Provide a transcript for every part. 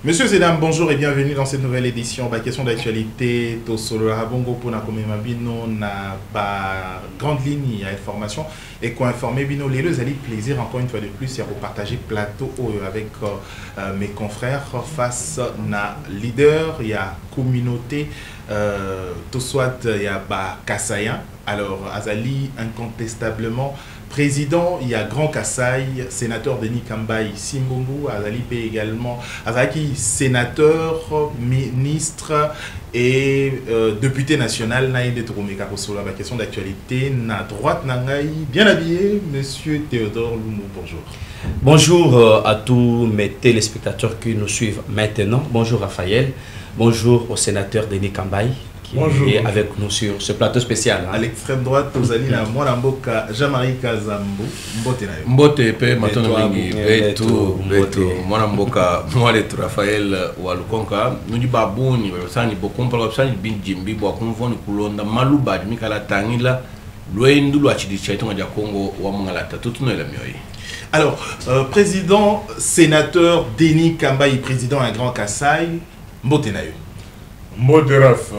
Monsieur Zedam, bonjour et bienvenue dans cette nouvelle édition. Question d'actualité, Tosolo Rabongo pour Nakomemabino, na grande ligne à information et quoi informer Bino. Les deux alliés, plaisir encore une fois de plus, c'est repartager plateau avec mes confrères face na leader, il y a communauté, soit il y a Kassayan. Alors, Azali, incontestablement, président, il y a Grand Kassai, sénateur Denis Kambaï Singongu, Azali également, Azaki, sénateur, ministre et député national, Naïde Troumeka sur la question d'actualité, na droite Nangaï, bien habillé, monsieur Théodore Loumou, bonjour. Bonjour à tous mes téléspectateurs qui nous suivent maintenant. Bonjour Raphaël, bonjour au sénateur Denis Kambaï. Bonjour. Et avec nous sur ce plateau spécial. À l'extrême droite, vous allez à Mwanamboka, Jean-Marie Kazambo, Mbote Nayo. Mbote pe matono mingi, beto, Mwanamboka, Mwalet Raphaël Walukonka, nous dit babouni, sani bokompa, sani binjimbi, boakumvoni kulonda, maluba, mikala tangila, loendu loachidi chaitonga ja Congo, wamungalata, tout nous est la mieux. Alors, président, sénateur Denis Kambaï, président à Grand Kassai, Mbote Nayo. Modéraf.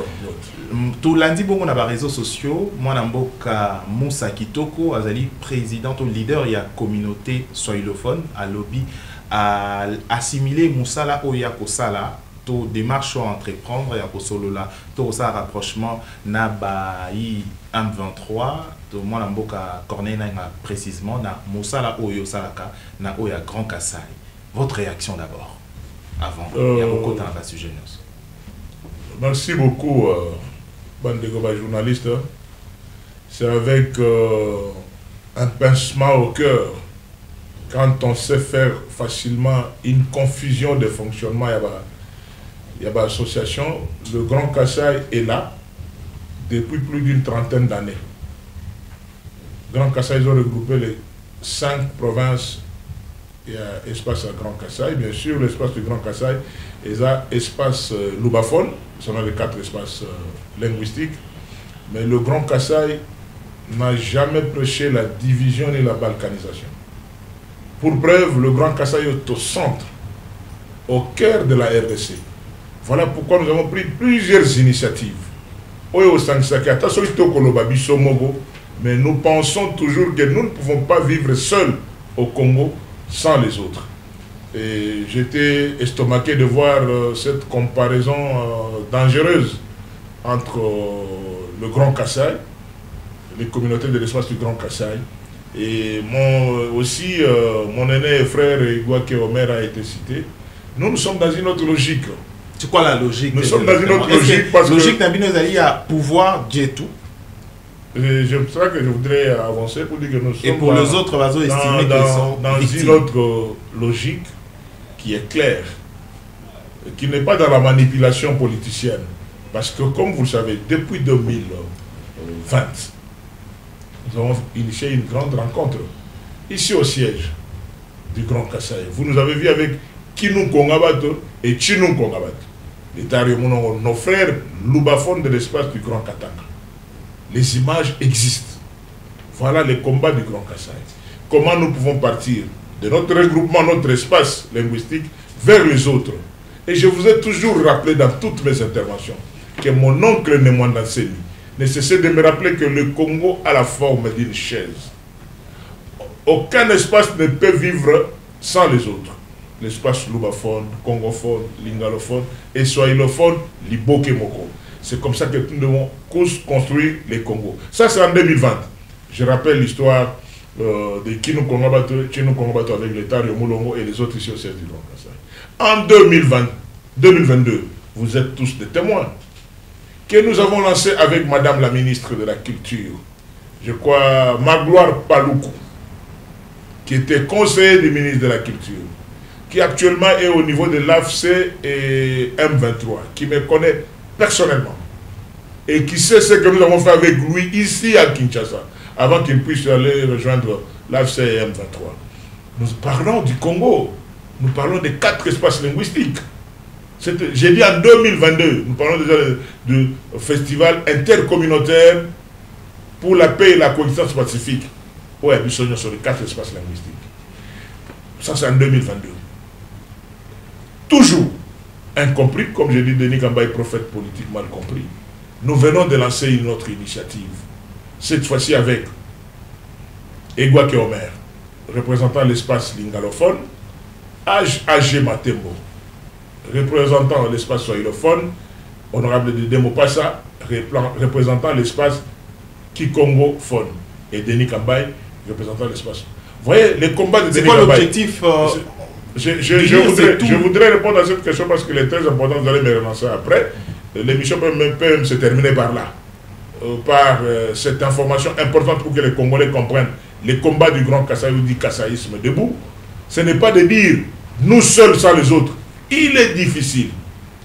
Tout lundi, bon, on a des réseaux sociaux. Moi, Namboka Moussa Kitoko, Azali, président ou leader, il y a communauté soilophone, à lobby, à assimiler Moussa la Oya Kosala, tout démarche à entreprendre, et à Kosolo là, tout ça rapprochement, Nabaï M23, tout moi, Namboka Corneille, précisément, na Moussa la Oyo Salaka, na Oya Grand Kassai. Votre réaction d'abord, avant, il y a beaucoup de temps à ce sujet. Merci beaucoup, bande de journalistes. C'est avec un pincement au cœur quand on sait faire facilement une confusion de fonctionnement. Il y a une association. Le Grand Kassai est là depuis plus d'une trentaine d'années. Grand Kassai, ils ont regroupé les 5 provinces. Il y a espace à Grand Kassai, bien sûr, l'espace du Grand Kassai, il y a espace Loubaphone, ce sont les 4 espaces linguistiques, mais le Grand Kassai n'a jamais prêché la division ni la balkanisation. Pour preuve, le Grand Kassai est au centre, au cœur de la RDC. Voilà pourquoi nous avons pris plusieurs initiatives. Mais nous pensons toujours que nous ne pouvons pas vivre seuls au Congo, sans les autres. Et j'étais estomaqué de voir cette comparaison dangereuse entre le Grand Kassai, les communautés de l'espace du Grand Kassai, et mon aîné frère Igouake Omer a été cité. Nous sommes dans une autre logique. C'est quoi la logique? Nous sommes dans une autre logique parce que... Logique Nabino à pouvoir dire tout. C'est ça que je voudrais avancer pour dire que nous sommes et pour les autres, dans une autre logique qui est claire, qui n'est pas dans la manipulation politicienne. Parce que comme vous le savez, depuis 2020, nous avons initié une grande rencontre ici au siège du Grand Kassai. Vous nous avez vu avec Kinou Kongabato et Chinou Kongabato. Nos frères Loubaphone de l'espace du Grand Katanga. Les images existent. Voilà les combats du Grand Kassai. Comment nous pouvons partir de notre regroupement, notre espace linguistique, vers les autres. Et je vous ai toujours rappelé dans toutes mes interventions que mon oncle Nemwanda Seni ne cessait de me rappeler que le Congo a la forme d'une chaise. Aucun espace ne peut vivre sans les autres. L'espace loubaphone, congophone, lingalophone et swahilophone, liboke moko. C'est comme ça que nous devons construire les Congos. Ça, c'est en 2020. Je rappelle l'histoire de Kinou Kongabato avec l'État de Moulongo et les autres ici au siège du Grand Kassai. En 2022, vous êtes tous des témoins que nous avons lancé avec Madame la ministre de la Culture, je crois, Magloire Paloukou, qui était conseiller du ministre de la Culture, qui actuellement est au niveau de l'AFC et M23, qui me connaît personnellement et qui sait ce que nous avons fait avec lui ici à Kinshasa avant qu'il puisse aller rejoindre l'AFC et M23. Nous parlons du Congo, nous parlons des 4 espaces linguistiques. J'ai dit en 2022, nous parlons déjà du festival intercommunautaire pour la paix et la coexistence pacifique. Oui, nous sommes sur les 4 espaces linguistiques. Ça, c'est en 2022. Toujours, incompris, comme je dis, Denis Kambaye, prophète politique mal compris. Nous venons de lancer une autre initiative, cette fois-ci avec Egwake Omer, représentant l'espace lingalophone, AG Matembo, représentant l'espace swahilophone, honorable Dédé Mopassa, représentant l'espace kikongophone, et Denis Kambaye, représentant l'espace. Vous voyez, les combats de Denis Kambaye... C'est quoi l'objectif je voudrais répondre à cette question parce qu'elle est très importante, vous allez me relancer après. L'émission peut même se terminer par là, par cette information importante pour que les Congolais comprennent les combats du Grand Kasaï ou du Kasaïsme debout. Ce n'est pas de dire nous seuls sans les autres. Il est difficile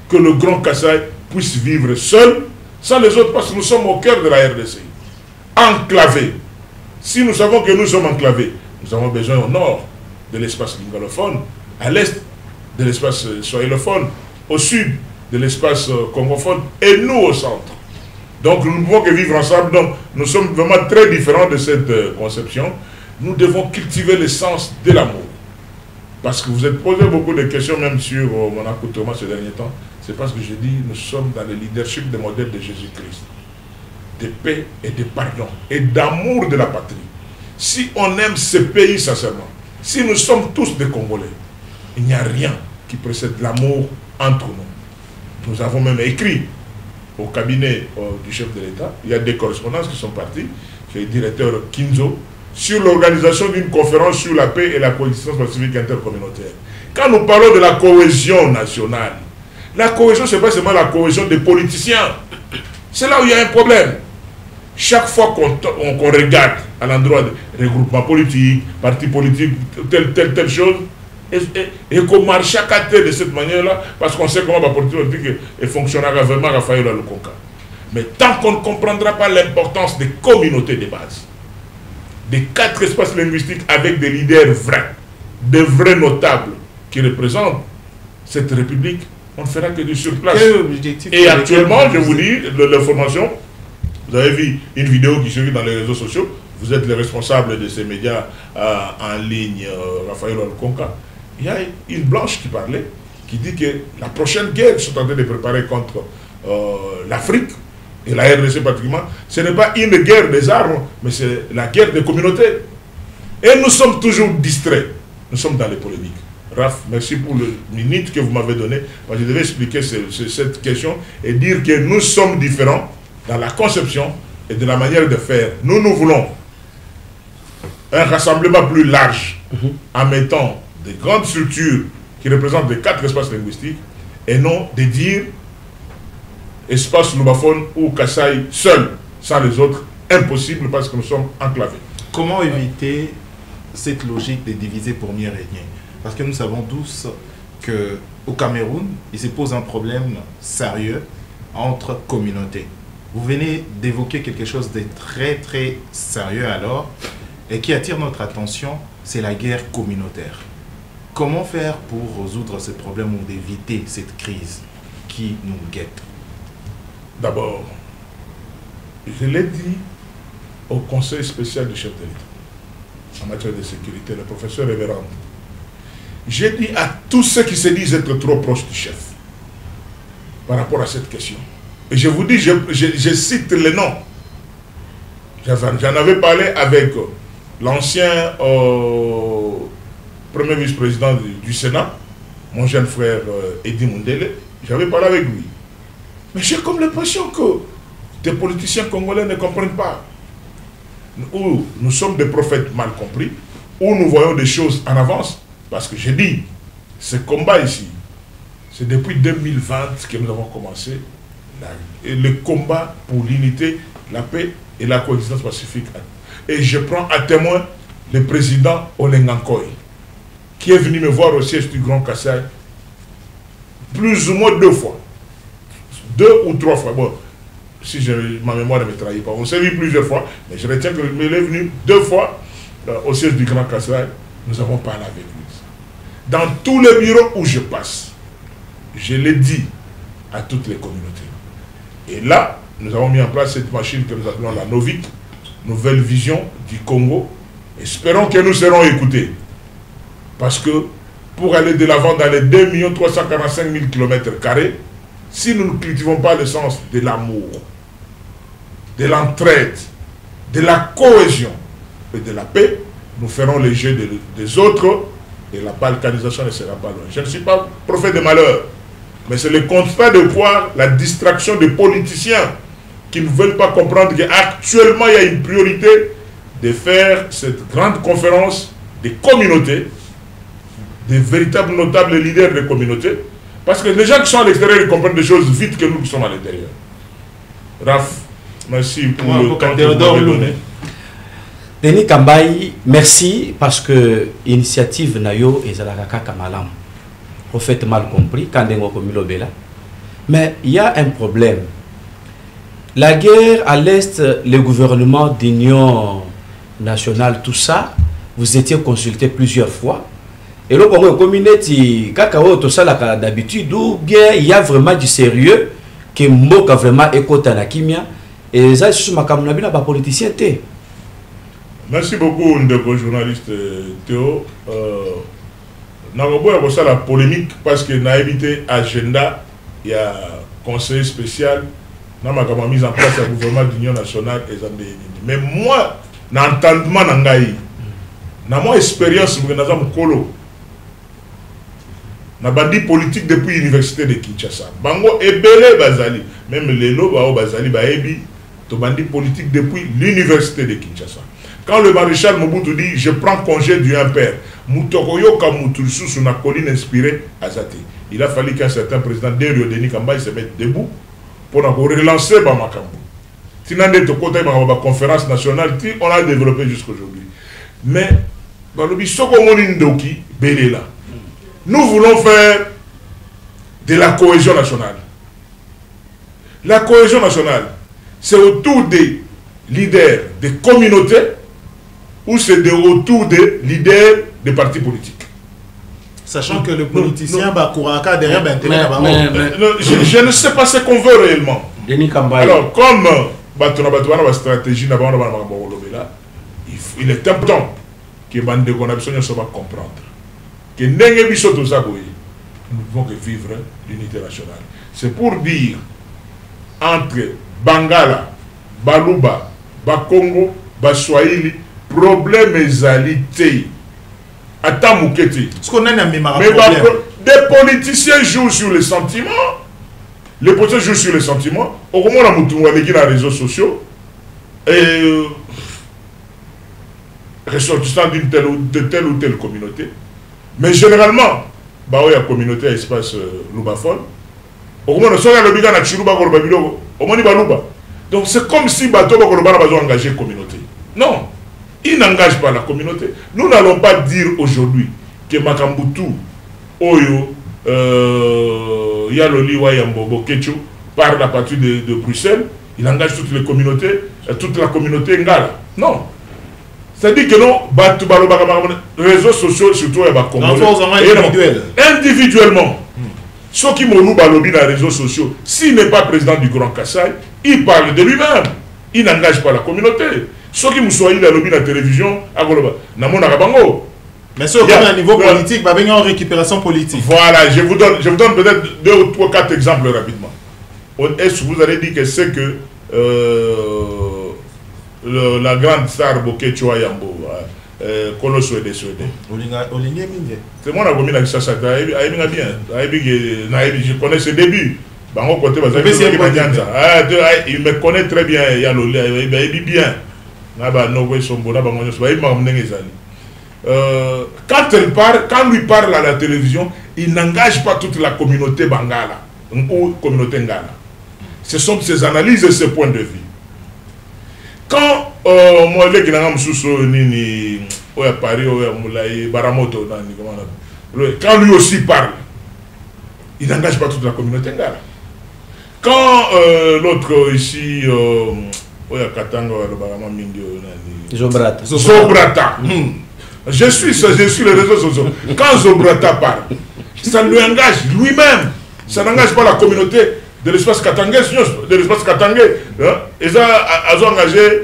que le Grand Kasaï puisse vivre seul sans les autres parce que nous sommes au cœur de la RDC. Enclavés. Si nous savons que nous sommes enclavés, nous avons besoin au nord de l'espace lingalophone, à l'est de l'espace swahilophone, au sud de l'espace congophone et nous au centre. Donc nous ne pouvons que vivre ensemble. Donc nous sommes vraiment très différents de cette conception. Nous devons cultiver l'essence de l'amour. Parce que vous êtes posé beaucoup de questions même sur mon accoutrement ces derniers temps. C'est parce que je dis nous sommes dans le leadership des modèles de Jésus-Christ. De paix et de pardon et d'amour de la patrie. Si on aime ce pays sincèrement, si nous sommes tous des Congolais, il n'y a rien qui précède l'amour entre nous. Nous avons même écrit au cabinet du chef de l'État, il y a des correspondances qui sont parties, chez le directeur Kinzo, sur l'organisation d'une conférence sur la paix et la coexistence pacifique intercommunautaire. Quand nous parlons de la cohésion nationale, la cohésion, ce n'est pas seulement la cohésion des politiciens. C'est là où il y a un problème. Chaque fois qu'on regarde à l'endroit des regroupements politiques, partis politiques, telle chose, et qu'on marche chaque côté de cette manière-là, parce qu'on sait comment la politique fonctionnera vraiment à Fayola Lukonka. Mais tant qu'on ne comprendra pas l'importance des communautés de base, des 4 espaces linguistiques avec des leaders vrais, des vrais notables qui représentent cette République, on ne fera que du surplace. Et actuellement, je vous dis, l'information, vous avez vu une vidéo qui circule dans les réseaux sociaux, vous êtes le responsable de ces médias en ligne, Raphaël Lukonka. Il y a une blanche qui parlait, qui dit que la prochaine guerre qu'ils sont en train de préparer contre l'Afrique, et la RDC particulièrement, ce n'est pas une guerre des armes, mais c'est la guerre des communautés. Et nous sommes toujours distraits. Nous sommes dans les polémiques. Raph, merci pour le minute que vous m'avez donné. Moi, je devais expliquer cette question et dire que nous sommes différents dans la conception et de la manière de faire. Nous voulons un rassemblement plus large en mettant des grandes structures qui représentent les 4 espaces linguistiques et non de dire espace lubaphone ou Kasaï seul, sans les autres, impossible parce que nous sommes enclavés. Comment éviter cette logique de diviser pour mieux régner? Parce que nous savons tous qu'au Cameroun, il se pose un problème sérieux entre communautés. Vous venez d'évoquer quelque chose de très très sérieux alors, et qui attire notre attention, c'est la guerre communautaire. Comment faire pour résoudre ce problème ou d'éviter cette crise qui nous guette? D'abord, je l'ai dit au Conseil spécial du chef de l'État en matière de sécurité, le professeur Révérend. J'ai dit à tous ceux qui se disent être trop proches du chef par rapport à cette question. Et je vous dis, je cite les noms. J'en avais parlé avec l'ancien premier vice-président du Sénat, mon jeune frère Eddy Mundele. J'avais parlé avec lui. Mais j'ai comme l'impression que des politiciens congolais ne comprennent pas. Ou nous sommes des prophètes mal compris, ou nous voyons des choses en avance. Parce que j'ai dit, ce combat ici, c'est depuis 2020 que nous avons commencé le combat pour l'unité, la paix et la coexistence pacifique. Et je prends à témoin le président Olengankoy, qui est venu me voir au siège du Grand Kasaï plus ou moins 2 fois. 2 ou 3 fois. Bon, si ma mémoire ne me trahit pas. On s'est vu plusieurs fois, mais je retiens qu'il est venu 2 fois au siège du Grand Kasaï. Nous avons parlé avec lui. Dans tous les bureaux où je passe, je l'ai dit à toutes les communautés. Et là, nous avons mis en place cette machine que nous appelons la NOVIC, Nouvelle Vision du Congo. Espérons que nous serons écoutés. Parce que pour aller de l'avant dans les 2 345 000 km², si nous ne cultivons pas le sens de l'amour, de l'entraide, de la cohésion et de la paix, nous ferons les jeux des autres et la balkanisation ne sera pas loin. Je ne suis pas prophète de malheur, mais c'est le constat de voir la distraction des politiciens qui ne veulent pas comprendre qu'actuellement il y a une priorité de faire cette grande conférence des communautés, des véritables notables leaders des communautés, parce que les gens qui sont à l'extérieur ils comprennent des choses vite que nous qui sommes à l'intérieur. Raph, merci pour le temps que vous m'avez donné. Denis Kambaï, merci parce que l'initiative Nayo et Zalakaka Kamalam ont fait mal compris quand on a commis l'obéla. Mais il y a un problème. La guerre à l'Est, le gouvernement d'union nationale, tout ça, vous étiez consulté plusieurs fois. Et là, pour la communauté, tout ça d'habitude, il y a vraiment du sérieux qui moque vraiment écouter la kimia. Et ça, c'est ma camarade, pas politicien. Merci beaucoup, ndeko journaliste Théo. Nagobo a la polémique parce que n'a évité agenda, il y a conseil spécial, n'a pas mise en place le gouvernement d'union nationale et mais moi, n'entendement n'angaï, n'a moi expérience pour n'a mukolo, n'a bandi politique depuis l'université de Kinshasa. Bango ebele bazali, même les loba bazali baebi, to bandi politique depuis l'université de Kinshasa. Quand le maréchal Mobutu dit « Je prends congé du impère », Moutokoyo Kamoutousou sur la colline inspirée à Zate. Il a fallu qu'un certain président Denis Kambaï se mette debout pour relancer Bamakambu. Sinon, la conférence nationale, on a développé jusqu'à aujourd'hui. Mais, nous voulons faire de la cohésion nationale. La cohésion nationale, c'est autour des leaders des communautés ou c'est autour des leaders des partis politiques. Sachant que le politicien va courir derrière je ne sais pas ce qu'on veut réellement. Alors, comme la stratégie, il est important que Bande Connexion soit comprendre que nous devons vivre l'unité nationale. C'est pour dire entre Bangala, Baluba, Bakongo, Baswahili, problème égalité. Attends, Mouketi. Mais des politiciens jouent sur les sentiments. Les politiciens jouent sur les sentiments. Au moment où on a les réseaux sociaux, et ressortissant de telle ou telle communauté. Mais généralement, il y a une communauté à espace Loubafol. Au moment où on a le bigan à Chilouba, au moment où donc c'est comme si Bato a engagé la communauté. Non. Il n'engage pas la communauté. Nous n'allons pas dire aujourd'hui que Makambutu, Oyo, Yaloli, Wayambobo, Ketchou, parle à partir de Bruxelles, il engage toutes les communautés, toute la communauté Ngala. Non. C'est-à-dire que non, les réseaux sociaux, surtout, individuellement. Ceux qui m'ont balobi dans les réseaux sociaux, s'il n'est pas président du Grand Kassai, il parle de lui-même. Il n'engage pas la communauté. Ceux qui me sont dans la télévision, mais ceux qui sont à niveau politique, va venir en récupération politique. Voilà, je vous donne peut-être 2 ou 3, 4 exemples rapidement. Est-ce que vous allez dire que c'est que la grande star Boké Chouayambo, Colosso et des Suédois. C'est moi qui ai ça, je connais ses débuts. Il me connaît très bien, il bien. Quand lui parle à la télévision, il n'engage pas toute la communauté Bangala ou communauté Ngala. Ce sont ses analyses et ses points de vue. Quand moi, quand lui aussi parle, il n'engage pas toute la communauté Ngala. Quand l'autre ici, Zobrata. Je suis les réseaux sociaux. Quand Zobrata parle, ça lui engage lui-même. Ça n'engage pas la communauté de l'espace katangais. Ils ont engagé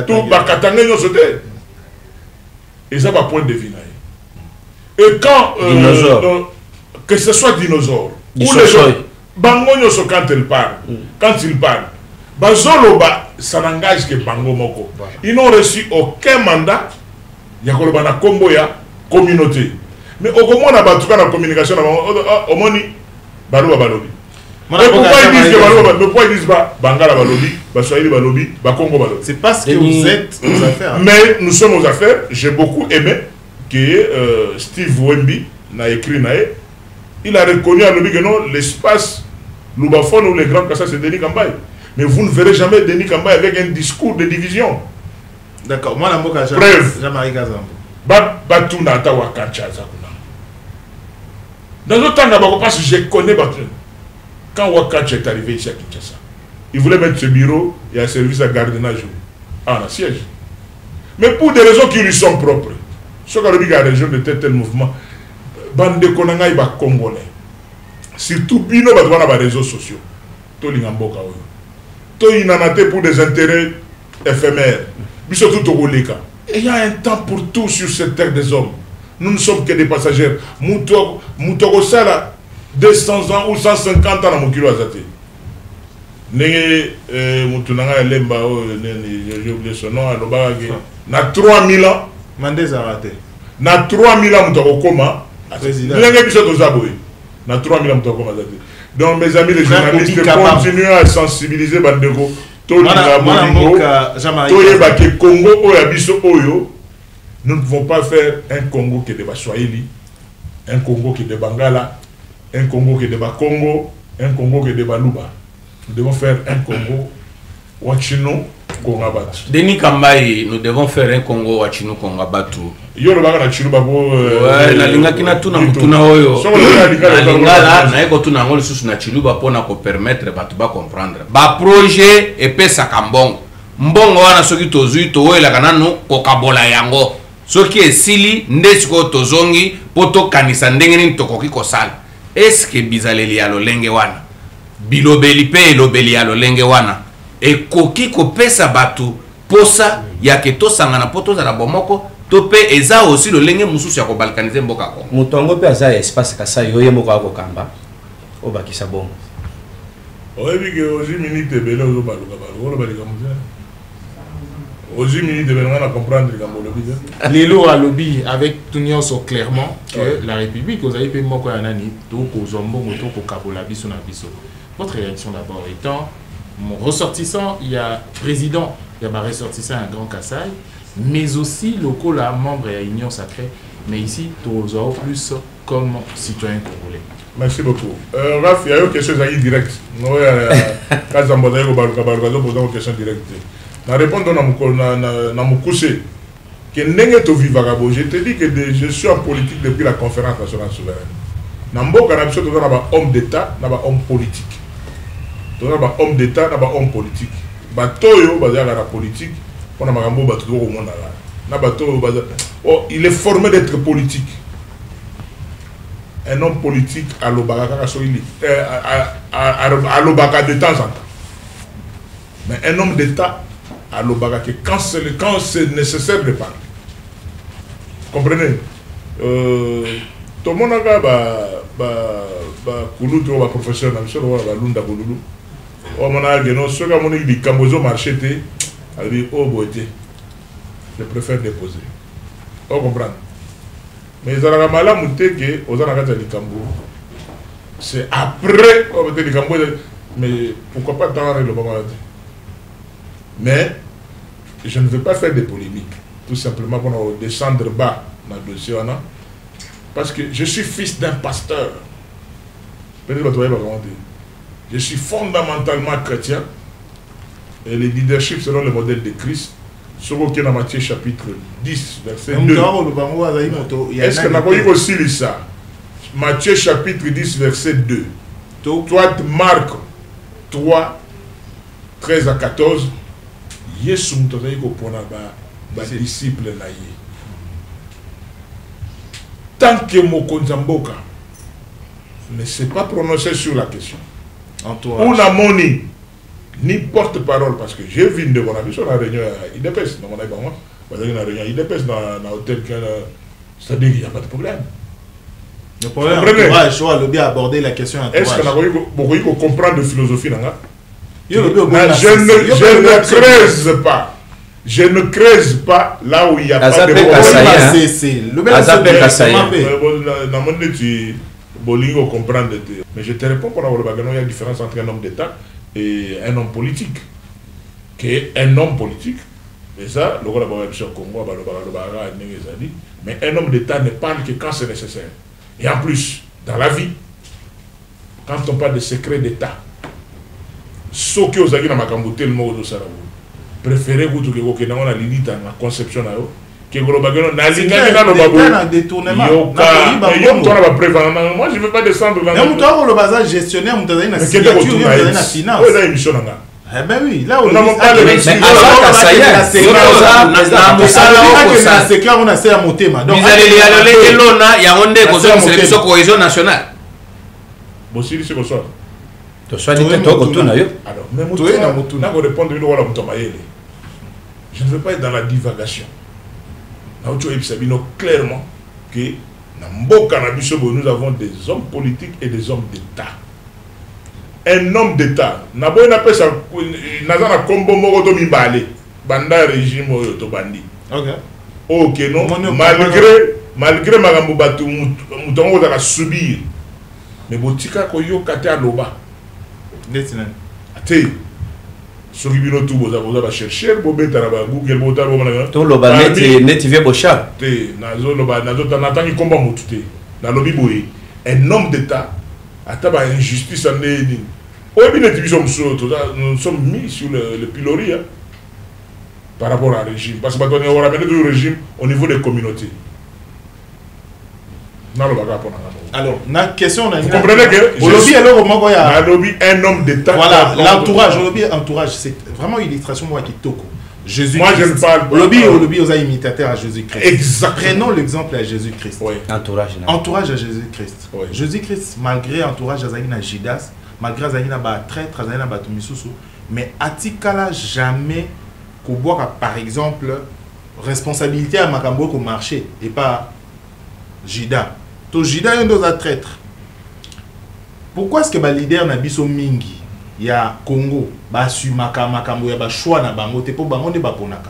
tout Katangais. Ils ont un point de vue. Et quand que ce soit dinosaure ou les autres, Bango Nyoso quand il parle, Bazoloba, ça n'engage que Bango Moko. Ils n'ont reçu aucun mandat. Il y a un combo ya communauté. Mais au moment où on a battu la communication, au moment où Baloba Balobi. Mais pourquoi ils disent pas Bangala Balobi, Baswahili Balobi, Bakongo Balobi? C'est parce que vous êtes aux affaires. Mais nous sommes aux affaires. J'ai beaucoup aimé que Steve Wemby n'a écrit naé. Il a reconnu à l'objet que non, l'espace Loubafone ou les grands Kassa, c'est Denis Kambaye. Mais vous ne verrez jamais Denis Kambaye avec un discours de division. D'accord. Moi, la moka, Jean-Marie Kazambo. Batuna Atawa Kancha Zakuna. Dans le temps d'abord, parce que je connais Batuna. Quand Wakacha est arrivé ici à Kinshasa, il voulait mettre ce bureau et un service à gardiennage en siège. Mais pour des raisons qui lui sont propres, ce qu'on a dit à la région de tel mouvement, bande de Konanga iba congolais. Surtout Bino va dans les réseaux sociaux. Tout l'ingamboka oyo. Tout inanate pour des intérêts éphémères. Bisotou Togoleka. Et il y a un temps pour tout sur cette terre des hommes. Nous ne sommes que des passagers. Moutoko Sala, 200 ans ou 150 ans dans mon kilo azate. Nenge Moutunanga Lemba, j'ai oublié son nom, na 3000 ans. Mandez a raté. Na 3000 ans, Moutoko Koma. Nenge Bisoto Zaboui. Na 3000 ans, Moutoko Koma azate. Donc mes amis les journalistes, continuent à sensibiliser Bandeko. Congo, nous ne pouvons pas faire un Congo qui est de Baswahili, un Congo qui est de Bangala, un Congo qui est de Bakongo, un Congo qui est de Baluba. Nous devons faire un Congo Wachino Kongabatu. Denis Kambaye, nous devons faire un Congo Wachino Kongabatu. Yo le bagana chilubabo. Ouais, na linga kina tuna mutuna oyo. Na linga la na eko tuna ngoli susu na chiluba pona ko permettre batu ba comprendre. Ba projet epesa kambongo. Mbongo wana soki tozui to oyo la kanano ko kabola yango. Soki esili ndesiko tozongi poto kanisa ndenge ni tokoki kosala. Est-ce que bizaleli ya lolenge wana? Bilobeli pe lobeli ya lolenge wana. Ekoki ko pesa batu posa ya keto sangana poto za bomoko. Topé eza aussi le lenge mususu ya ko balkaniser mboka ko. Mutongo pe aza espace kasa yoye moko ako kamba. Obakisa bongo. Oyebi ke ozi minute bele ozo baluka baluka balika muza. Ozi minute bele ngana comprendre kambo lobi. Lelo a lobby avec Tunyoso clairement que la République vous avez payé moko ya nani to ko zombongo to ko kabola biso na biso. Votre réaction d'abord étant mon ressortissant, il y a président, il y a ma ressortissant un grand Kassai. Mais aussi locaux là, membres et Union Sacrée, mais ici, tous en plus comme citoyens congolais. Merci beaucoup. Raph, il y a une question directe. Nous, quand on a posé une question directe. La réponse dans mon coucher, que je te dis que je suis en politique depuis la conférence nationale souveraine. Nambo Kanabso, tu as un homme d'État, tu as un homme politique. Tu as un homme d'État, tu as un homme politique. Batoyo, basé à la politique. Il est formé d'être politique. Un homme politique à l'Obaka de temps en temps. Mais un homme d'État à l'Obaka quand c'est nécessaire de parler. Comprenez? Tout le monde a un professeur, je préfère déposer. On comprend. Mais ils ont mal à monter que aux Anakata du Cambo. C'est après on va dire Cambo. Mais pourquoi pas dans le moment? Mais je ne veux pas faire des polémiques. Tout simplement pour descendre bas dans le dossier. Parce que je suis fils d'un pasteur. Peut-être que vous voyez comment dire. Je suis fondamentalement chrétien. Et le leadership selon le modèle de Christ. Sur dans Matthieu chapitre 10, verset 2. Est-ce que nous avons aussi lu ça? Matthieu chapitre 10, verset 2. Toi, Marc 3, 13 à 14. Yesu mutazayi kopona ba disciple na ye. Tant que Mokonzi Mboka ne s'est pas prononcé sur la question. On a moni ni porte-parole, parce que j'ai vu de mon ami sur la réunion à IDPS, dans mon réunion à IDPS, dans l'hôtel, c'est-à-dire qu'il n'y a pas de problème. Le problème, entourage, le bien aborder la question entourage. Est-ce qu'on a comprendre de philosophie? Je ne creuse pas. Je ne creuse pas là où il n'y a pas de problème. Mais je te réponds qu'il y a une différence entre un homme d'État et un homme politique. Un homme politique, et ça, le Congo, mais un homme d'État ne parle que quand c'est nécessaire. Et en plus, dans la vie, quand on parle de secret d'État, ce que vous avez dans ma camboute, le mot de Sarabou, préférez vous que vous ayez la limite à la conception que vous avez la limite à la détournement. Moi, je ne veux pas descendre dans le gestionnaire, vous avez une finance. Eh ben oui, là on a je ne veux pas être dans la divagation. Clairement que nous avons des hommes politiques et des hommes d'État. Un homme d'État, n'a pas appelé ça, n'a pas combo moroto mibale, banda régime to bandi. Ok, non, malgré magambo batu mutongo za subir. Mais botika ko yo kate aloba. Ate. So bino tu boza ba chercher bo beta na ba Google bota bo na. To loba net vie bocha. Te nazo loba nazo tanatani komba mutu te. Na lobi boye. Un homme d'État ataba injustice en neni. Nous sommes mis sur le pilori par rapport au régime. Parce que nous avons ramené le régime au niveau des communautés. Alors, la question, vous comprenez que un homme d'État. Voilà, l'entourage, c'est vraiment une illustration moi qui toko. Jésus. Moi, je ne parle pas. Lobby aux imitateur à Jésus-Christ. Exactement. Prenons l'exemple à Jésus-Christ. Oui. Entourage à Jésus-Christ. Oui. Jésus-Christ, malgré entourage à Judas, malgré Zayina ba traître, Zayina ba Tumisusu, mais Atikala jamais qu'on voit par exemple responsabilité à Makambo au marché et pas Jida. To Jida est un dos à traître. Pourquoi est-ce que le leader n'a biso mingi ya Congo ba su Makambo ya ba choix na bango te po bango ne ba ponaka.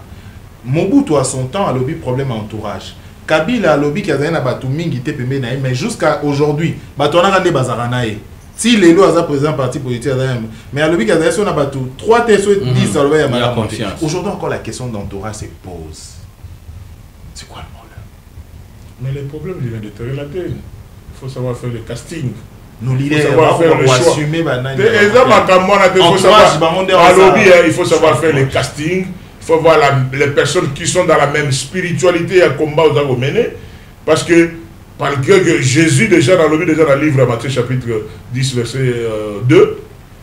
Mobutu à son temps a lobby problème entourage. Kabila a lobby qui a Zayina ba mingi te pembe na mais jusqu'à aujourd'hui ba tonaka de bazarana e. Si les lois sont présents parti politique, mais à l'objet qu'il y a 3 TSO 10 à l'objet, aujourd'hui encore la question d'entourage se pose. C'est quoi le problème? Mais le problème, je viens de te relater. Il faut savoir faire le casting. Nos leaders, il faut savoir faire le casting. Il faut voir les personnes qui sont dans la même spiritualité et à combat aux avons mené. Parce que malgré que Jésus, déjà dans le livre Matthieu chapitre 10, verset 2,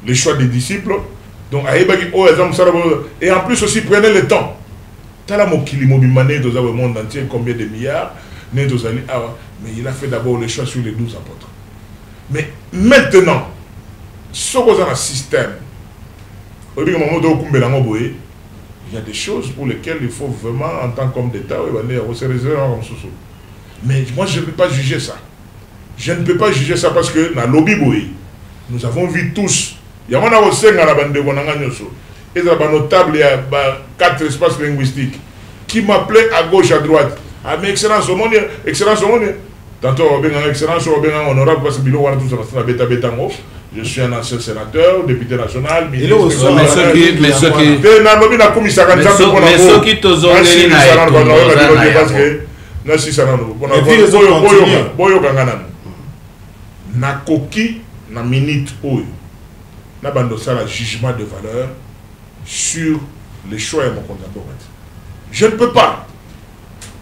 les choix des disciples, donc, et en plus aussi, prenez le temps. Dans le monde entier, combien de milliards, mais il a fait d'abord le choix sur les 12 apôtres. Mais maintenant, ce qu'on a dans le système, il y a des choses pour lesquelles il faut vraiment, en tant qu'homme d'État, se réserver comme ça. Mais moi, je ne peux pas juger ça. Je ne peux pas juger ça parce que dans le lobby, nous avons vu tous. Il y a un aussi dans la bande de Bonanganyoso. Et dans la notable, il y a 4 espaces linguistiques qui m'appelaient à gauche, à droite. Ah, mais excellence au monde, excellence au monde. Tantôt, excellence au monde, honorable, parce que je suis un ancien sénateur, député national, ministre. Mais ceux qui nakoki na minute oyo na bandosa la jugement de valeur sur les choix de mon contemporain. Je ne peux pas.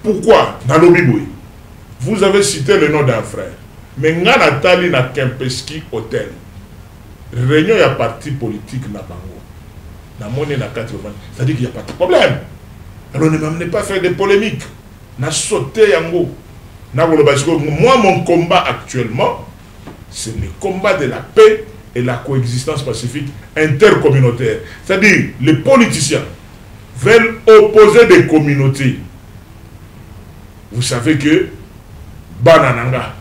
Pourquoi? Dans l'Obiboui, vous avez cité le nom d'un frère. Mais nga Nathalie na Kempeski Hotel. Réunion ya parti politique na bango. Na monnaie na 80. C'est-à-dire qu'il n'y a pas de problème. Alors ne m'amenez pas à faire des polémiques. Na sauté yango. Moi, mon combat actuellement, c'est le combat de la paix et la coexistence pacifique intercommunautaire. C'est-à-dire, les politiciens veulent opposer des communautés. Vous savez que Banananga,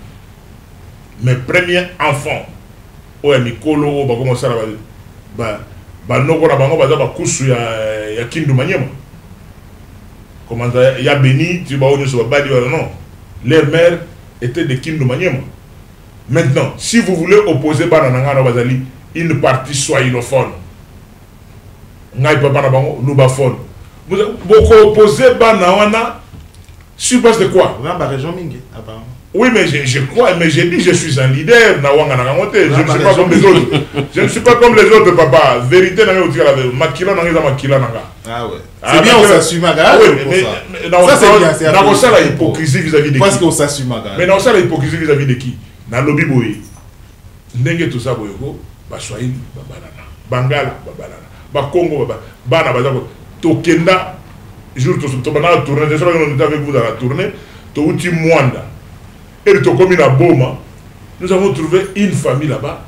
mes premiers enfants oya mikolo ba commencer ba noko na bango baza ba kusu ya Kindu Manyema. Comment ça ya béni tu ba onyo so ba badi non. Leur mère était de Kindu Manyema. Maintenant, si vous voulez opposer Banananga na bazali une partie swahiliphone. Ngai papa na bango lubaphone. Vous opposez Banawana sur base de quoi? Dans la région Mingi apparemment. Oui, mais je crois, mais j'ai dit je suis un leader. Je ne suis pas comme les autres. Je ne suis pas comme les autres, papa. Vérité, Makila n'a Makila n'a. Ah ouais. C'est bien, on s'assume. Ah oui, mais ça c'est bien. C'est la hypocrisie vis-à-vis de qui? Parce qu'on s'assume. Mais dans ça la hypocrisie vis-à-vis de qui? Dans le lobby boy. N'engage tout ça boyoko. Baswahili, babalana. Bangala, babalana. Bakongo, bana bazako. Tokenda. Jour to bana tourner. Je sais pas qu'on était avec vous dans la tournée. Touti Mwanda. Et le Tokomi na Boma, nous avons trouvé une famille là-bas.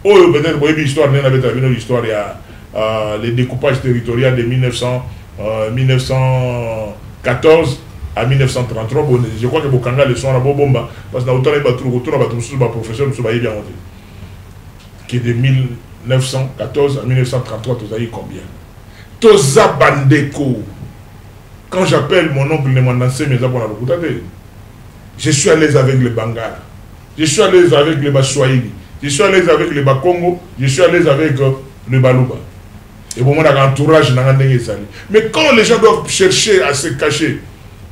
Oh, peut-être, vous avez l'histoire, nous avons vu l'histoire, il y a les découpages territoriaux de 1914 à 1933. Bon, je crois que Bokanga le sont à Bobomba, parce que nous avons trouvé un professeur, nous avons bien qui est de 1914 à 1933, vous avez combien? Toza Bandeko. Quand j'appelle mon oncle, il demande d'enseigner mes abonnés à l'hôpital. Je suis à l'aise avec les Bangala, je suis à l'aise avec les Baswahili, je suis à l'aise avec les Bakongo, je suis à l'aise avec le Baluba. Et bon, on a un entourage. Mais quand les gens doivent chercher à se cacher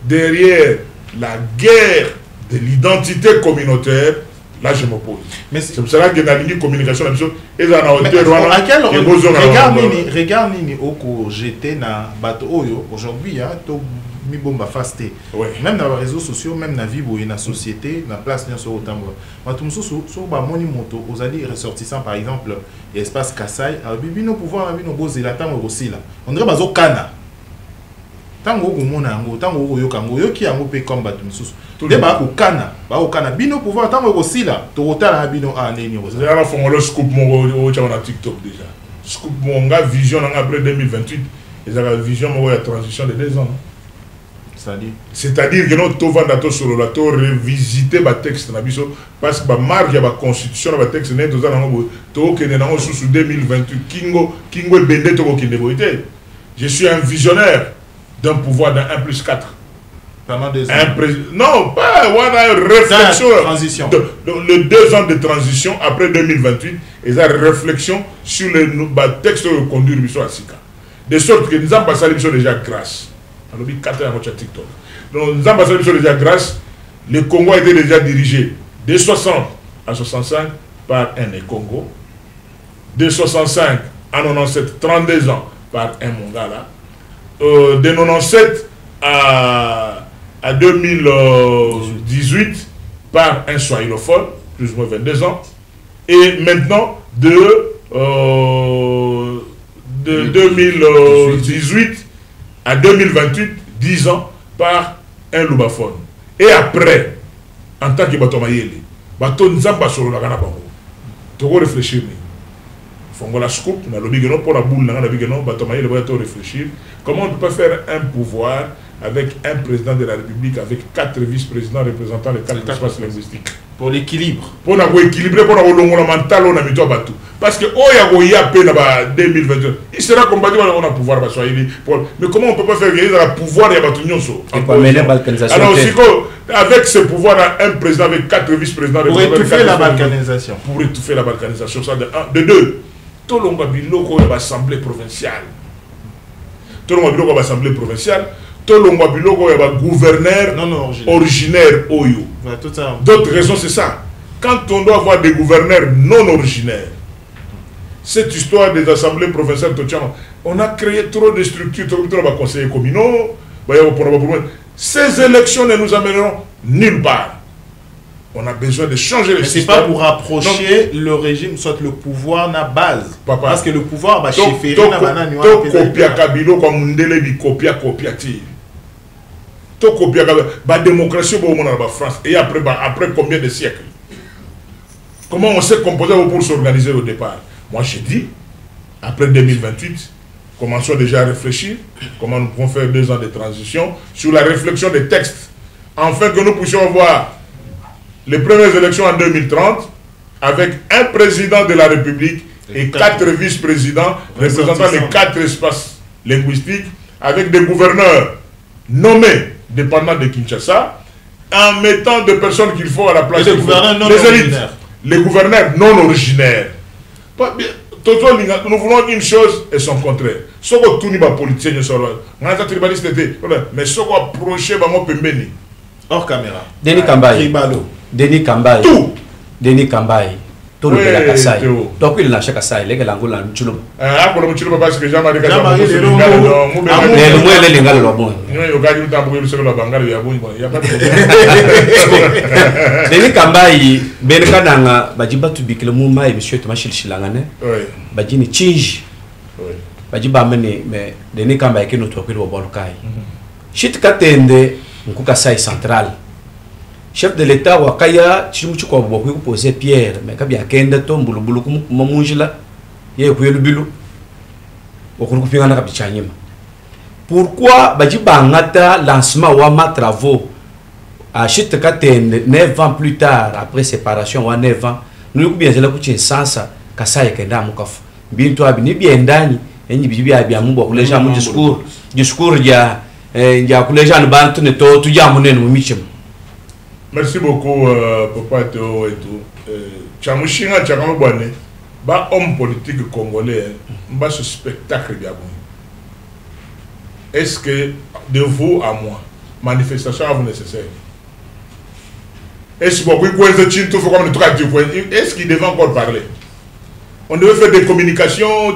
derrière la guerre de l'identité communautaire, là je m'oppose. C'est pour cela que dans la communication, regarde Nini Oko j'étais na bateau Oyo aujourd'hui, mi bomba fasté. Même dans les réseaux sociaux, même dans la vie, dans la société, dans la place, dans le temps. Sur ba moni moto, aux alliés ressortissants par exemple, l'espace Kassai, bibi no pouvoir na bino boze la tango aussi là. On dirait bazo kana. Tango ko mona ngo, tango ko yokango, yoki yango pe comme batumsusu. Débat ko kana, ba ko kana bino pouvoir tango aussi là. To rotala bino a neni ko. C'est la fond le scoop mon au na TikTok déjà. Scoop mon gars vision après 2028, ils ont la vision mon la transition de 2 ans. C'est-à-dire que nous devons revisiter le texte parce que la constitution de texte est sous 2028. Je suis un visionnaire d'un pouvoir d'un 1+4. Pendant 2 ans. Non, pas une réflexion. Transition. Les 2 ans de transition après 2028, et la réflexion sur le texte de conduire à Sika. De sorte que nous avons passé déjà grâce. Donc, nous avons passé déjà grâce. Le Congo a été déjà dirigé de 60 à 65 par un Congo, de 65 à 97, 32 ans par un Mongala, de 97 à 2018 par un Swahilophone, plus ou moins 22 ans, et maintenant de 2018 à 2028, 10 ans par un lubaphone. Et après, en tant que Batomayele, Baton Nzamba sur la Gana Bango, tu vas réfléchir. Fongo la scoop, on a le bignon pour la boule, on a le bignon, Batomayele va réfléchir. Comment on peut faire un pouvoir avec un président de la République, avec 4 vice-présidents représentant les 4 espaces linguistiques? Pour l'équilibre. Pour équilibrer, pour le mental, on a mis tout bateau. Parce que il y a peine à 2022. Il sera combattu, on a pouvoir. Mais comment on ne peut pas faire gagner le pouvoir et à alors, avec ce pouvoir, un président avec 4 vice-présidents. Pour étouffer la balkanisation. Pour étouffer la balkanisation. Ça, de 2. Tout le monde a vu l'Assemblée provinciale. Tout le monde a vu l'Assemblée provinciale. Tout le monde a vu le gouverneur originaire Oyo. D'autres raisons, c'est ça. Quand on doit avoir des gouverneurs non originaires, cette histoire des assemblées provinciales, on a créé trop de structures, trop de conseillers communaux. Ces élections ne nous amèneront nulle part. On a besoin de changer le système. Ce n'est pas pour rapprocher le régime, soit le pouvoir na base. Papa. Parce que le pouvoir va chefferie na banane. Copia Kabilo comme Ndelebi copia ti. To copia ba démocratie au monde en France et après combien de siècles? Comment on s'est composé pour s'organiser au départ? Moi je dis après 2028, commençons déjà à réfléchir comment nous pouvons faire 2 ans de transition sur la réflexion des textes, afin que nous puissions avoir les premières élections en 2030 avec un président de la République et 4 vice-présidents représentant les 4 espaces linguistiques avec des gouverneurs nommés dépendant de Kinshasa en mettant des personnes qu'il faut à la place des gouverneurs non originaires. Les gouverneurs non originaires. Nous voulons une chose et son contraire. Ce que tout le monde politicien ne sort mais ce qu'on approche hors caméra. Denis Kambaye. Denis Kambaye. Tout. Denis Kambaye. Tout le monde Kassai. Donc il lâche Kassai. Les gars l'angola n'chulo. Ah pour le n'chulo parce que jamais les gars. Les gars le bon. Au gars du temps pour le seul la bangal il y a bon. Il y a pas de Denis Kambaye benka nanga bajiba tubikile muma et monsieur Thomas Chilchilangane. Oui. Bajini change. Oui. Bajiba mene mais Denis Kambaye ke notre okili wa bolukai. Shit katende nkuka sai central. Chef de l'État wakaya chimuchu kwa boku poser Pierre mais kabi akenda to mbulubulu kumunjila ye kuyelubulu okuru kupingana kabichanyima. Pourquoi bajiba ngata lancement wa ma travaux à chute katende 9 ans plus tard après séparation wa 9 ans nous bien zela kuchi sansa kasaya kenda mukafu bintu abini biendani enyi bibi abia mumbo kuleja mu discours ya kuleja nbantu ne to tujamunene mu michim. Merci beaucoup, Papa Théo et tout. Chamushinga Tchakamobane, ba homme politique congolais, ba ce spectacle bien bon. Est-ce que de vous à moi, manifestation à vous nécessaire? Est-ce qu'il devait encore parler? On devait faire des communications,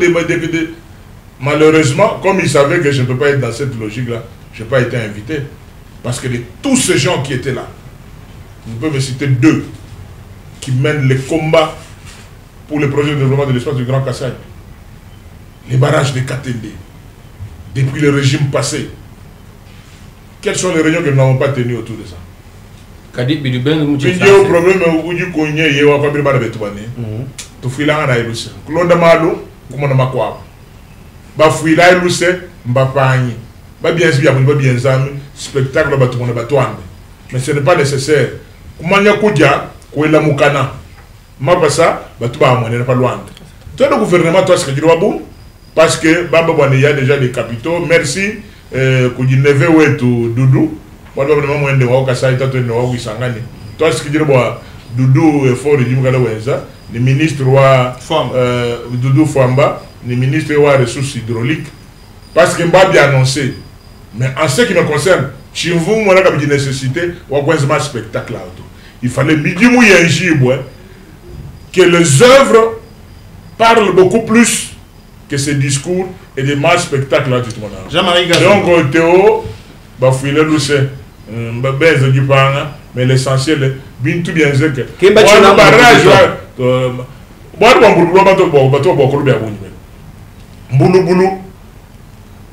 malheureusement, comme il savait que je ne peux pas être dans cette logique-là, je n'ai pas été invité. Parce que tous ces gens qui étaient là, je peux me citer 2 qui mènent les combats pour le projet de développement de l'espace du Grand Kassai. Les barrages de Katende, depuis le régime passé. Quelles sont les réunions que nous n'avons pas tenues autour de ça? Kadi Biduben il y a un problème où il y a un problème de tu fais là, spectacle, mais ce n'est pas nécessaire. Comment il y a un mukana, ma passa, tu vas pas loin. Toi, le gouvernement, toi, ce que tu dois bon, parce que il y a déjà des capitaux. Merci, Koudi Neve ou Doudou. Moi, je vais de Wakasa et Tato Noa Sangani. Toi, ce que tu dois Doudou et Fort de Jimgala Wenza, le ministre Doudou Famba, le ministre des Ressources hydrauliques, parce qu'il m'a bien annoncé. Mais en ce qui me concerne, si vous avez une nécessité, on va un spectacle là. Il fallait que les œuvres parlent beaucoup plus que ces discours et des mal spectacles là. Donc, Théo, mais l'essentiel, bien tout bien c'est que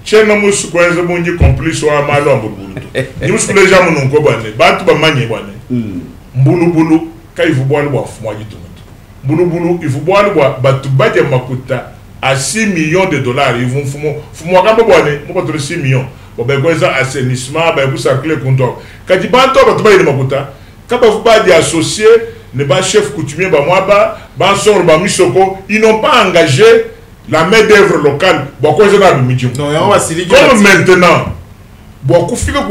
chena musu kwenza bunji complice wa malo mbulu ni musu leja mununko bane bantu bamanye bane mbulu kaivu bwana bwa fumwa jitumatu mbulu ifu bwana bwa batu baje makuta à 6 millions de dollars ils vont fumwa kamba bwane mbato 6 millions bobe kweza assainissement ba kusakle konto kadi bantu batu baje makuta kaba fubaje associé ne ba chef coutumier ba mwaba ba sor ba misoko ils n'ont pas engagé la main d'œuvre locale, beaucoup de gens comme maintenant, beaucoup de gens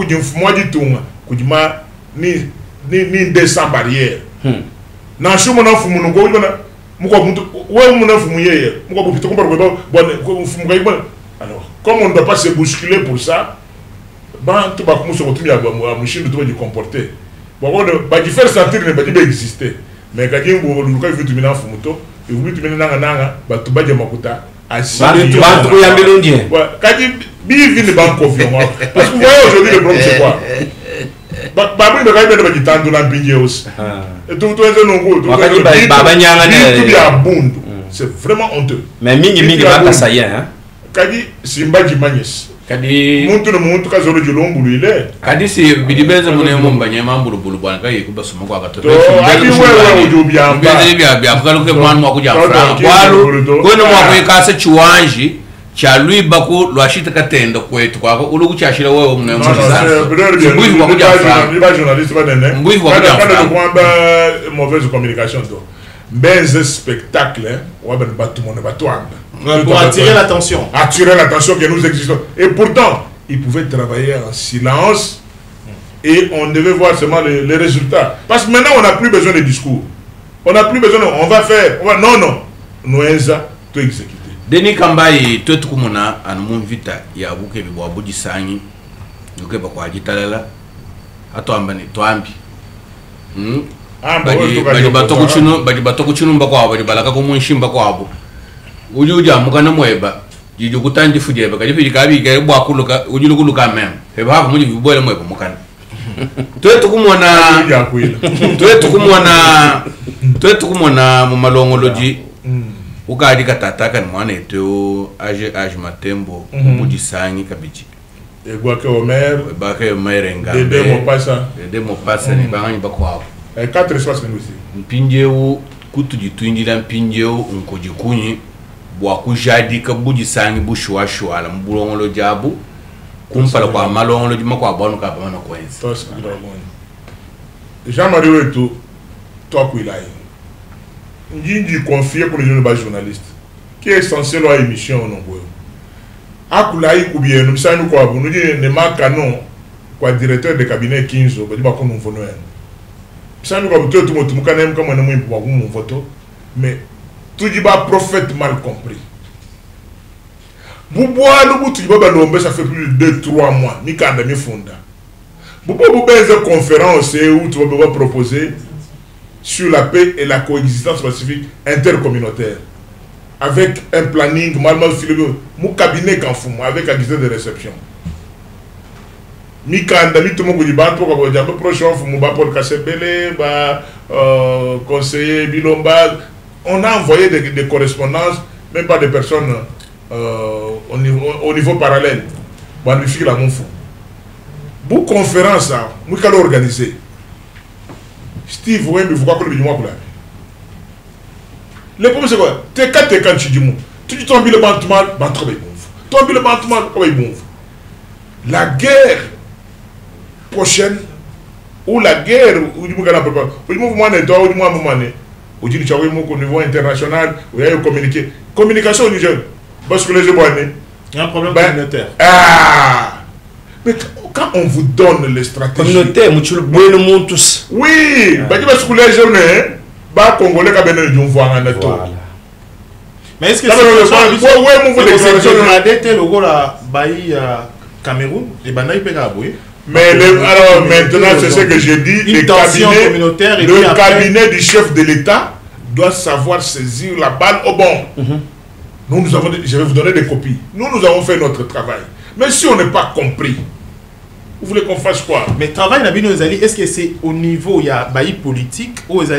qui ni descend barrière. Na shumo na fumu ngo ibona muko muntu we muna fumu yeye muko bupito ko barko bon fumu ga ibona. Alors comme on ne doit pas se bousculer pour ça, ben tout ba ko muso ko tumi aba mushindu to ba comporter. Bon ba di faire sentir ne ba di exister. Mais quand il vous le cas vous na fumu to et vous tu nanga ba tu ba makuta asi ba tu ya melondien ouais quand bi vient banque confiance parce que vous voyez aujourd'hui le problème c'est quoi ba ba ba ba di tando na mbinje aussi et tout ez non go ba nyanga ne tu ya bundu c'est vraiment honteux mais mingi ba kasaya hein kadi simba di magnes kadi muntu kazolo jolongulu ile kadi si bidibenza mune momba nyama mbulubulu bwana kai kubasoma kwa katoto ali wewe ujubyamba bya bya kugaruke mwana mwa kuja fra kwalo kweno mwa kwekasa chiwanji cha lui bako lo ashita katenda kwetu kwako ulugu cha shira wewe mna mbuivu kwa journaliste ba nene mbuivu kwa mauvaise communication do benze spectacle wa ben batu mon batouanga pour attirer l'attention que nous existons et pourtant ils pouvaient travailler en silence et on devait voir seulement les résultats parce que maintenant on n'a plus besoin de discours on n'a plus besoin on va faire non nous tout exécuter Denis Kambai twetu kumona anu vita ya buke bibo abuji sanyi yuke bakwa jitalala ato ambani twambi badi batoko chinu mbakwa badi balaka ko munshi mbakwa abo ujuja mukana mweba jiju kutanji fujeba kajifi kabi ga bwa kuluka ujulu kuluka mem heba hapo muji bibole mweba mukana twetu kumona mu malongoloji ukadi katataka ni mwana eteo age matembo muji sanyi kabiji egwake Omer nga dede mopasa ni banganyi bakwa 4 espaces linguistiques mpinjeu kutujitwindira mpinjeu nkojikunyi bwa kujadi kabuji sanyi bushwashwala mbulongolo jabu kumpala kwa malongolo jima kwa bonu ka bamana kwenza Jean-Marie Wetu Tokwilai Njinji confié pour les journalistes qui est censé leur émission au nombre Akulai Koubien nous savons quoi vous nous dites ne manquons quoi directeur de cabinet 15 au badi bakon nous vonoen nous quoi tout le monde kanem comme on a pour mon photo mais tout dit ba prophète mal compris Bouboua nous tout ba lombe ça fait plus de 2-3 mois ni kanda mi fonda Bouboua une conférence où tu vas proposer sur la paix et la coexistence pacifique intercommunautaire avec un planning mal filmé mon cabinet kanfumo avec un guichet de réception mi kanda mi tout mon godiba to ko jambe prochain fumo ba Paul Kasebele ba conseiller Bilomba on a envoyé des correspondances même pas des personnes au niveau parallèle ba mi fi la mon fou bu conférence ça mu kala organiser Steve Wemby vous croyez que le mois le problème c'est quoi t'es quand tu dis mou tu tombes le bantumal bantrobe bon tombe le bantumal comme bon la guerre prochaine ou la guerre ou du mugana papa ou du mouvement ne toi ou du mouvement ne ou du chawe mo au niveau international ou il y a communication au Niger parce que les gens il y a un problème communautaire mais quand on vous donne les stratégies communautaire muchulu bwelo montus oui badi ba sukule journée ba congolais ka benen jom voix en neto mais est-ce que c'est on a été le gros là baï Cameroun et banaï pegaboué mais alors maintenant c'est ce que je dis le cabinet du chef de l'État doit savoir saisir la balle au bon. Nous avons je vais vous donner des copies. Nous avons fait notre travail. Mais si on n'est pas compris, vous voulez qu'on fasse quoi? Mais travail n'a bien est-ce que c'est au niveau il y a bailli politique ou il y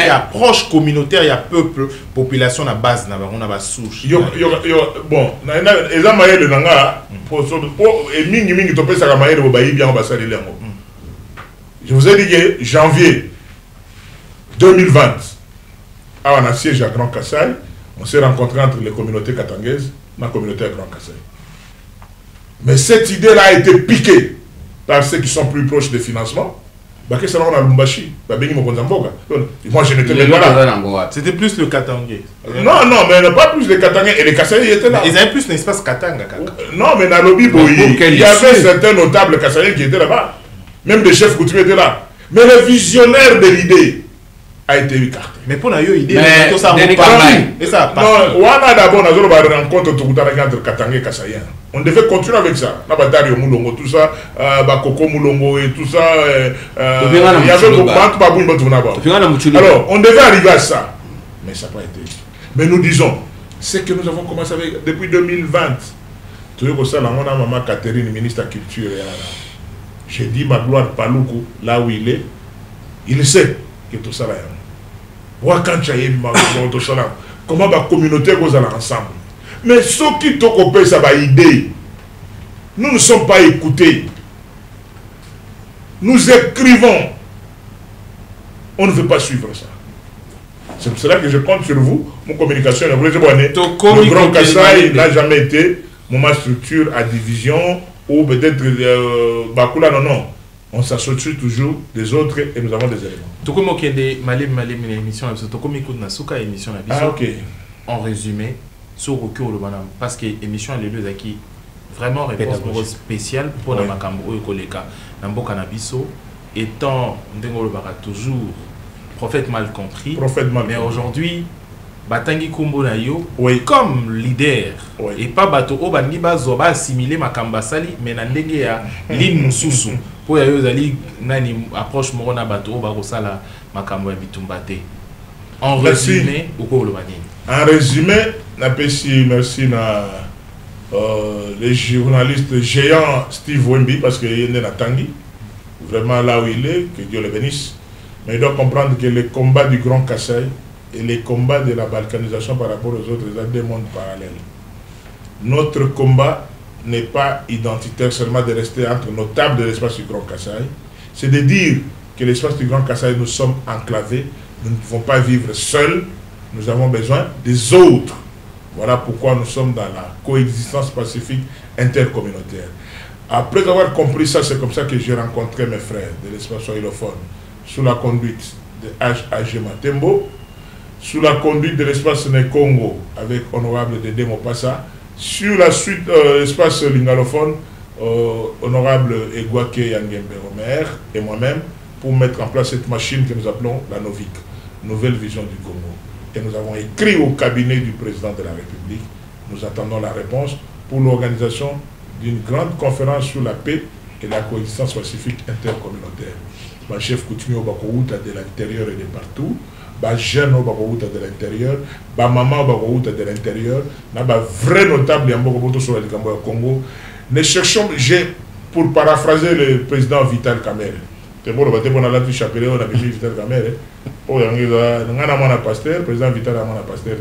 a approche communautaire, il y a peuple, population à base, on a souche. Bon, les amaïs de Nanga, et mingi topé ça amaïs de bailli bien ambassade de l'Ango. Je vous ai dit que janvier 2020, on a siège à Grand Kassai, on s'est rencontré entre les communautés katangaises et la communauté à Grand Kassai. Mais cette idée-là a été piquée par ceux qui sont plus proches des financements. Moi, je n'étais même pas là. C'était plus le Katangais. Non, mais pas plus les Katangais. Et les Kassai étaient là. Ils avaient plus l'espace Katanga. Non, mais dans le Biboyi, il y avait certains notables Kassai qui étaient là-bas. Même des chefs coutumiers étaient là. Mais le visionnaire de l'idée a été écarté. Mais pour une idée, tout ça et ça non, on a d'abord une rencontre entre Katanga et Kassaïen. On devait continuer avec ça. Nabadario Moulongo, tout ça, Bakoko Moulongo et tout ça. Il y avait beaucoup de. Alors, on devait arriver à ça. Mais ça n'a pas été. Mais nous disons, c'est que nous avons commencé avec depuis 2020. Tu vois que ça, on a maman Catherine, ministre de la Culture. J'ai dit ma gloire Paloukou, là où il sait que tout ça là. Comment la communauté goes ensemble. Mais ceux qui t'occupent ça va idée. Nous ne sommes pas écoutés. Nous écrivons. On ne veut pas suivre ça. C'est pour cela que je compte sur vous. Mon communication, le Grand Kasaï n'a jamais été ma structure à division ou peut-être Bakula, non. On s'associe toujours des autres et nous avons des éléments. Tokomo Kende, Malim, l'émission, Tokomo Koudna Souka, émission, ok. En résumé, sur Rokyo Lobanam, parce que l'émission, elle est deux qui vraiment réponse spéciale pour la Makambo et Koleka. Nambo Kanabiso, étant Ndengolobara toujours prophète mal compris. Mais aujourd'hui, Batangi Kumbo Nayo, comme leader, et pas Bato Obani Bazoba assimiler Makamba Sali, mais Nandenge ya Lin Mususu. Pour y aller, Nani approche Morona Bato Barosala Makambo ya Bitumbate. En résumé, en résumé, merci les journalistes géants Steve Wemby, parce qu'il est à Tanguy, vraiment là où il est, que Dieu le bénisse. Mais il doit comprendre que les combats du Grand Kasaï et les combats de la balkanisation par rapport aux autres, ils ont deux mondes parallèles. Notre combat n'est pas identitaire seulement de rester entre nos tables de l'espace du Grand Kasaï, c'est de dire que l'espace du Grand Kasaï, nous sommes enclavés, nous ne pouvons pas vivre seuls, nous avons besoin des autres. Voilà pourquoi nous sommes dans la coexistence pacifique intercommunautaire. Après avoir compris ça, c'est comme ça que j'ai rencontré mes frères de l'espace swahilophone, sous la conduite de H.A.G. Matembo, sous la conduite de l'espace Congo avec honorable Dédé Mopassa, sur la suite l'espace lingalophone, honorable Egwake Yangembe Omer et moi-même, pour mettre en place cette machine que nous appelons la NOVIC, Nouvelle Vision du Congo. Et nous avons écrit au cabinet du président de la République. Nous attendons la réponse pour l'organisation d'une grande conférence sur la paix et la coexistence pacifique intercommunautaire. Ma chef coutumier au Bakouta de l'intérieur et de partout, ma jeune au Bakouta de l'intérieur, ma maman au Bakouta de l'intérieur, ma vrai notable Yambokoboto sur le Congo. Nous cherchons, pour paraphraser le président Vital Kamerhe, c'est bon, on a la vie chapelée, on a vu Vital Kamerhe, on a un pasteur, le président Vital a un pasteur.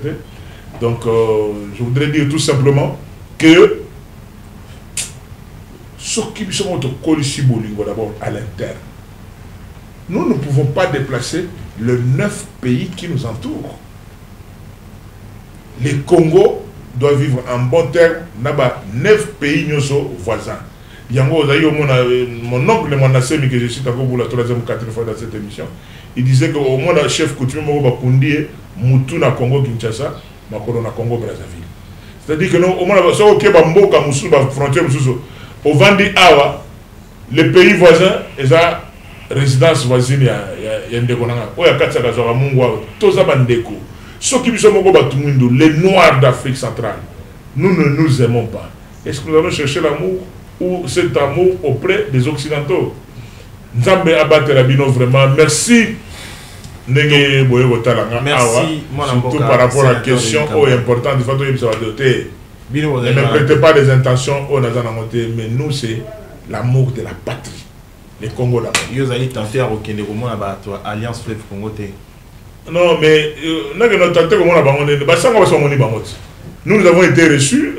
Donc, je voudrais dire tout simplement que ce qui sont d'abord à l'interne. Nous ne pouvons pas déplacer les 9 pays qui nous entourent. Les Congo doivent vivre en bon terme dans 9 pays voisins. Mon oncle Manassemi, que je cite encore pour la 3e ou 4e fois dans cette émission, il disait qu'au moins le chef coutumier Bakundi, Moutou na Congo Kinshasa, Makoro na Congo Brazzaville. C'est-à-dire que nous, au moins, si on a Bamboka, Moussou, frontière, au Vandi Awa, les pays voisins, ils ont résidence voisine, il y a un déconnaissant. Il y a 4 ans, tous les bandeko. Ceux qui sont les Noirs d'Afrique centrale, nous ne nous aimons pas. Est-ce que nous allons chercher l'amour ou cet amour auprès des Occidentaux? Nzambe abattre la bino vraiment. Merci. Merci, surtout par rapport à la question importante du fait que ça va doter. Ne me prêtez pas des intentions, mais nous, c'est l'amour de la patrie. Les Congo d'abord. Vous allez tenter à reconnaître Alliance Fleuve Congo. Non, mais nous avons été reçus,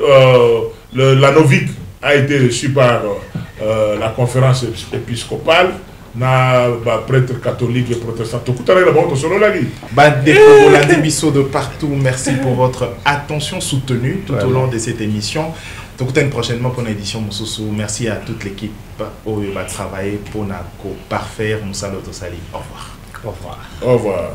la NOVIC a été reçue par la conférence épiscopale, prêtre catholique et protestant. De partout, merci pour votre attention soutenue tout au long de cette émission. Donc, prochainement pour une édition Moussoussou. Merci à toute l'équipe qui va travailler pour parfaire Moussa Lotosali. Au revoir. Au revoir. Au revoir.